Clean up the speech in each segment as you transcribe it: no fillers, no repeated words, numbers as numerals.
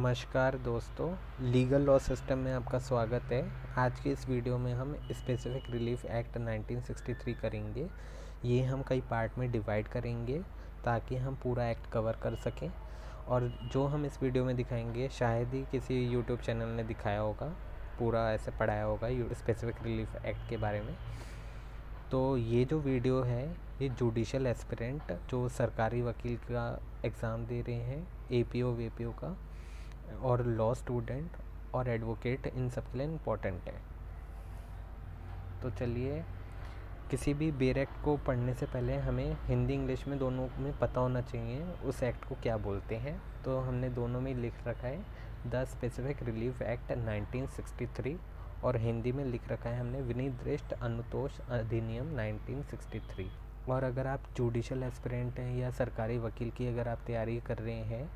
नमस्कार दोस्तों, legal law system में आपका स्वागत है। आज की इस वीडियो में हम स्पेसिफिक रिलीफ एक्ट 1963 करेंगे। ये हम कई पार्ट में डिवाइड करेंगे ताकि हम पूरा एक्ट कवर कर सकें। और जो हम इस वीडियो में दिखाएंगे शायद ही किसी यूट्यूब चैनल ने दिखाया होगा, पूरा ऐसे पढ़ाया होगा स्पेसिफिक रिलीफ एक्ट के बारे में। तो ये जो वीडियो है ये जुडिशल एस्पिरेंट जो सरकारी वकील का एग्ज़ाम दे रहे हैं, एपीओ वीपीओ का, और लॉ स्टूडेंट और एडवोकेट, इन सब के लिए इम्पोर्टेंट है। तो चलिए, किसी भी बेर एक्ट को पढ़ने से पहले हमें हिंदी इंग्लिश में दोनों में पता होना चाहिए उस एक्ट को क्या बोलते हैं। तो हमने दोनों में लिख रखा है द स्पेसिफिक रिलीफ एक्ट 1963, और हिंदी में लिख रखा है हमने विनिर्दिष्ट अनुतोष अधिनियम 1963। और अगर आप जुडिशल एस्पिरेंट हैं या सरकारी वकील की अगर आप तैयारी कर रहे हैं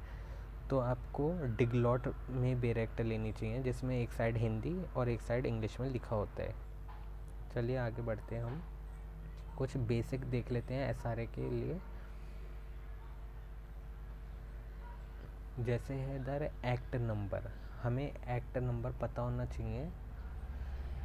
तो आपको डिगलॉट में बेर एक्ट लेनी चाहिए, जिसमें एक साइड हिंदी और एक साइड इंग्लिश में लिखा होता है। चलिए आगे बढ़ते हैं, हम कुछ बेसिक देख लेते हैं एसआरए के लिए। जैसे है दर एक्ट नंबर, हमें एक्ट नंबर पता होना चाहिए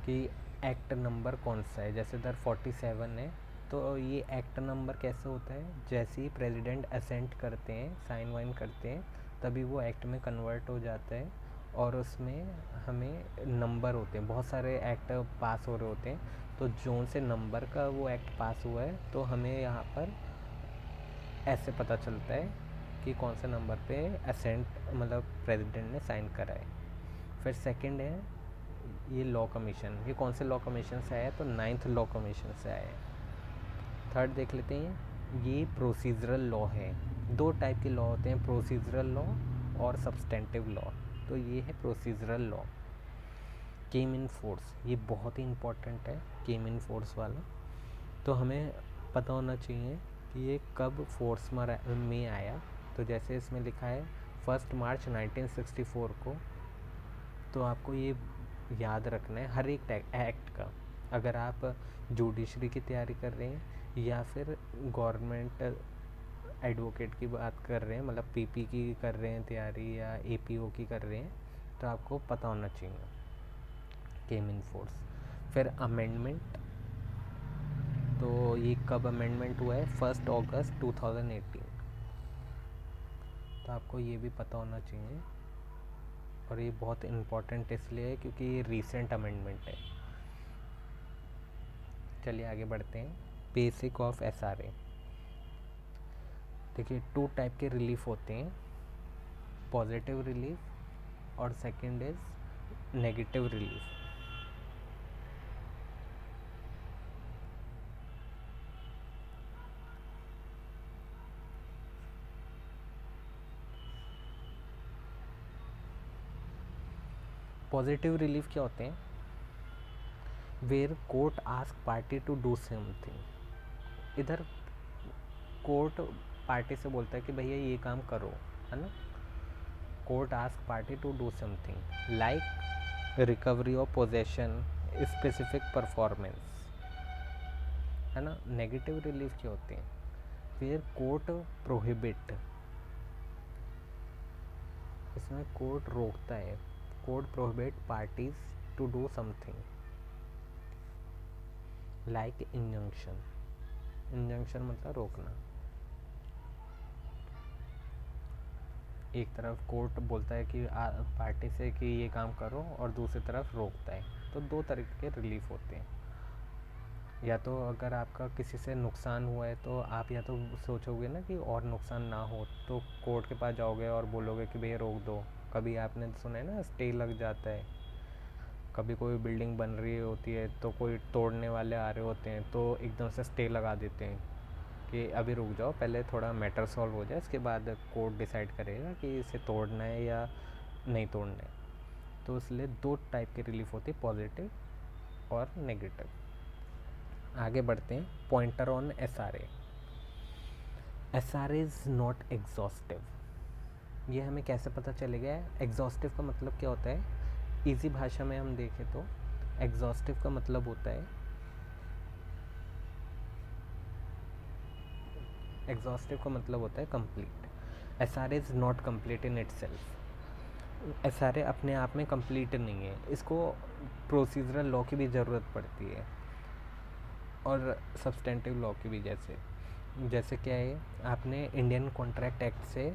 कि एक्ट नंबर कौन सा है। जैसे दर 47 है, तो ये एक्ट नंबर कैसे होता है, जैसे ही प्रेसिडेंट असेंट करते हैं, साइन वाइन करते हैं, तभी वो एक्ट में कन्वर्ट हो जाता है। और उसमें हमें नंबर होते हैं, बहुत सारे एक्ट पास हो रहे होते हैं, तो जोन से नंबर का वो एक्ट पास हुआ है, तो हमें यहाँ पर ऐसे पता चलता है कि कौन से नंबर पे असेंट मतलब प्रेसिडेंट ने साइन करा है। फिर सेकंड है ये लॉ कमीशन, ये कौन से लॉ कमीशन से आया है, तो 9th लॉ कमीशन से आया है। थर्ड देख लेते हैं, ये प्रोसीजरल लॉ है। दो टाइप के लॉ होते हैं, प्रोसीजरल लॉ और सब्सटेंटिव लॉ। तो ये है procedural law. Came in force, ये बहुत ही इम्पोर्टेंट है, केम इन फोर्स वाला। तो हमें पता होना चाहिए कि ये कब फोर्स में आया। तो जैसे इसमें लिखा है 1 मार्च 1964 को। तो आपको ये याद रखना है हर एक एक्ट का, अगर आप जुडिशरी की तैयारी कर रहे हैं या फिर गवर्नमेंट एडवोकेट की बात कर रहे हैं, मतलब पीपी की कर रहे हैं तैयारी या एपीओ की कर रहे हैं, तो आपको पता होना चाहिए केम इन फोर्स। फिर अमेंडमेंट, तो ये कब अमेंडमेंट हुआ है, 1 अगस्त 2018। तो आपको ये भी पता होना चाहिए, और ये बहुत इम्पोर्टेंट इसलिए है क्योंकि ये रीसेंट अमेंडमेंट है। चलिए आगे बढ़ते हैं, बेसिक ऑफ एसआरए। देखिए, 2 टाइप के रिलीफ होते हैं, पॉजिटिव रिलीफ और second is negative relief. Positive relief क्या होते हैं, where court ask party to do something. इधर कोर्ट पार्टी से बोलता है कि भैया ये काम करो, है ना। Court ask party to do something like recovery of possession, specific performance, है ना। नेगेटिव रिलीफ क्या होते हैं, वेयर कोर्ट प्रोहिबिट, इसमें कोर्ट रोकता है, court prohibit parties to do something like injunction. Injunction मतलब रोकना, एक तरफ कोर्ट बोलता है कि पार्टी से कि ये काम करो, और दूसरी तरफ रोकता है। तो दो तरीके के रिलीफ होते हैं। या तो अगर आपका किसी से नुकसान हुआ है तो आप या तो सोचोगे ना कि और नुकसान ना हो, तो कोर्ट के पास जाओगे और बोलोगे कि भैया रोक दो। कभी आपने सुना है ना, स्टे लग जाता है। कभी कोई बिल्डिंग बन रही होती है तो कोई तोड़ने वाले आ रहे होते हैं, तो एकदम से स्टे लगा देते हैं कि अभी रुक जाओ, पहले थोड़ा मैटर सॉल्व हो जाए, इसके बाद कोर्ट डिसाइड करेगा कि इसे तोड़ना है या नहीं तोड़ना है। तो इसलिए 2 टाइप के रिलीफ होती है, पॉजिटिव और नेगेटिव। आगे बढ़ते हैं, pointer on SRA. SRA is not exhaustive. ये हमें कैसे पता चलेगा, एग्जॉस्टिव का मतलब क्या होता है। इजी भाषा में हम देखें तो एग्जॉस्टिव का मतलब होता है, एग्जॉस्टिव का मतलब होता है complete. SRA is not complete in itself. SRA अपने आप में कंप्लीट नहीं है, इसको प्रोसीजरल लॉ की भी ज़रूरत पड़ती है और सब्सटेंटिव लॉ की भी। जैसे क्या है, आपने इंडियन कॉन्ट्रैक्ट एक्ट से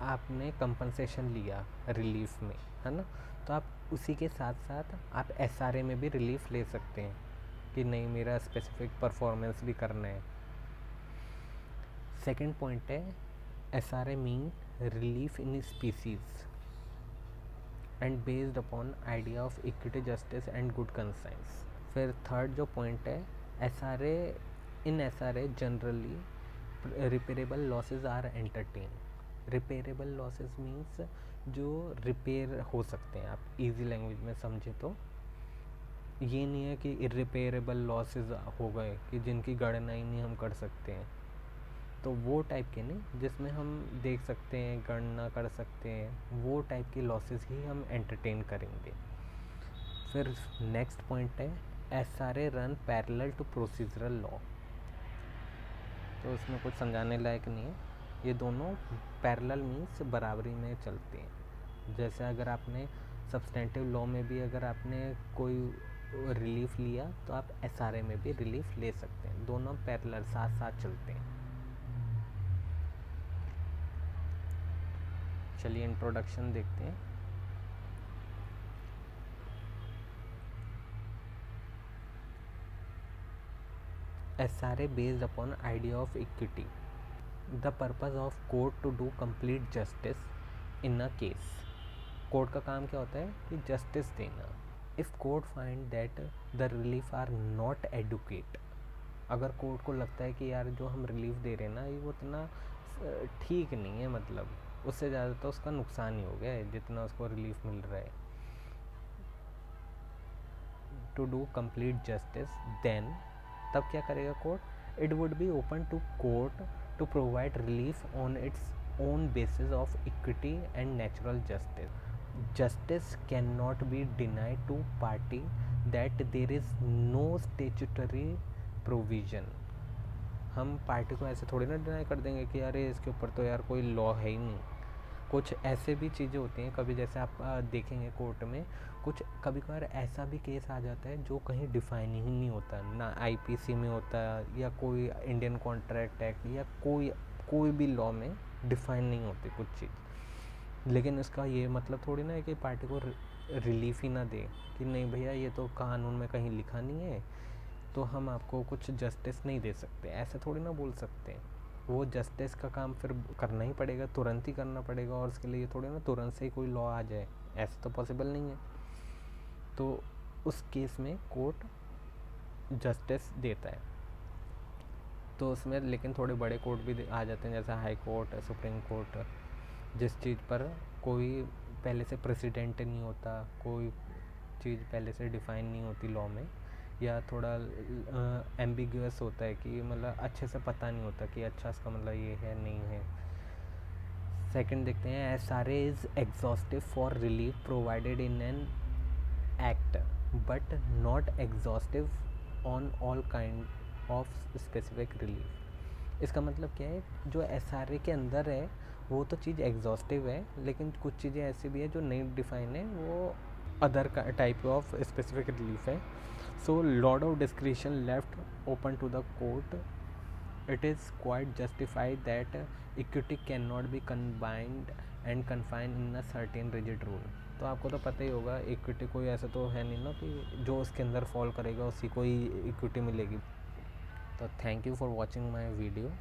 आपने कंपनसेशन लिया रिलीफ में, है ना, तो आप उसी के साथ साथ आप एसआरए में भी रिलीफ ले सकते हैं कि नहीं मेरा स्पेसिफिक परफॉर्मेंस भी करना है। सेकंड पॉइंट है SRA mean relief in species and based upon idea of equity, justice and good conscience. फिर थर्ड जो पॉइंट है, SRA in SRA generally reparable losses are entertain. Reparable losses means जो repair हो सकते हैं, आप easy language में समझे तो ये नहीं है कि इरिपेरेबल लॉसेज हो गए कि जिनकी गणना ही नहीं हम कर सकते हैं, तो वो टाइप के नहीं, जिसमें हम देख सकते हैं, गणना कर सकते हैं, वो टाइप की लॉसेस ही हम एंटरटेन करेंगे। फिर नेक्स्ट पॉइंट है SRA run parallel to procedural law. तो इसमें कुछ समझाने लायक नहीं है, ये दोनों पैरेलल मीन्स बराबरी में चलते हैं। जैसे अगर आपने सब्सटेंटिव लॉ में भी अगर आपने कोई रिलीफ लिया तो आप एसआरए में भी रिलीफ ले सकते हैं, दोनों पैरेलल साथ साथ चलते हैं। चलिए इंट्रोडक्शन देखते हैं। SRA based upon idea of equity. The purpose of court to do complete justice in a case. Court का काम क्या होता है कि जस्टिस देना। If court find that the relief are not adequate, अगर कोर्ट को लगता है कि यार जो हम रिलीफ दे रहे हैं ना ये वो इतना ठीक नहीं है, मतलब उससे ज़्यादा तो उसका नुकसान ही हो गया है जितना उसको रिलीफ मिल रहा है। To do complete justice then, तब क्या करेगा court, it would be open to court to provide relief on its own basis of equity and natural justice. Justice can not be denied to party that there is no statutory provision. हम party को ऐसे थोड़ी ना deny कर देंगे कि अरे इसके ऊपर तो यार कोई लॉ है ही नहीं। कुछ ऐसे भी चीज़ें होती हैं कभी, जैसे आप देखेंगे कोर्ट में कुछ कभी कभार ऐसा भी केस आ जाता है जो कहीं डिफाइन ही नहीं होता, ना आईपीसी में होता या कोई इंडियन कॉन्ट्रैक्ट एक्ट या कोई भी लॉ में डिफाइन नहीं होती कुछ चीज़। लेकिन इसका ये मतलब थोड़ी ना है कि पार्टी को रिलीफ ही ना दे कि नहीं भैया ये तो कानून में कहीं लिखा नहीं है तो हम आपको कुछ जस्टिस नहीं दे सकते, ऐसे थोड़ी ना बोल सकते हैं। वो जस्टिस का काम फिर करना ही पड़ेगा, तुरंत ही करना पड़ेगा, और उसके लिए थोड़ी ना तुरंत से ही कोई लॉ आ जाए, ऐसे तो पॉसिबल नहीं है। तो उस केस में कोर्ट जस्टिस देता है। तो उसमें लेकिन थोड़े बड़े कोर्ट भी आ जाते हैं, जैसे हाई कोर्ट, सुप्रीम कोर्ट, जिस चीज़ पर कोई पहले से प्रेसिडेंट नहीं होता, कोई चीज़ पहले से डिफाइन नहीं होती लॉ में, या थोड़ा एम्बिगुअस होता है कि मतलब अच्छे से पता नहीं होता कि अच्छा इसका मतलब ये है नहीं है। सेकंड देखते हैं SRA is exhaustive for relief provided in an act but not exhaustive on all kind of specific relief. इसका मतलब क्या है, जो एसआरए के अंदर है वो तो चीज़ एग्जॉस्टिव है, लेकिन कुछ चीज़ें ऐसी भी है जो नहीं डिफाइन है, वो other type of specific relief है। So lot of discretion left open to the court. It is quite justified that equity cannot be combined and confined in a certain rigid rule. तो आपको तो पता ही होगा equity कोई ऐसा तो है नहीं ना कि जो उसके अंदर फॉल करेगा उसी को ही इक्विटी मिलेगी। तो thank you for watching my video.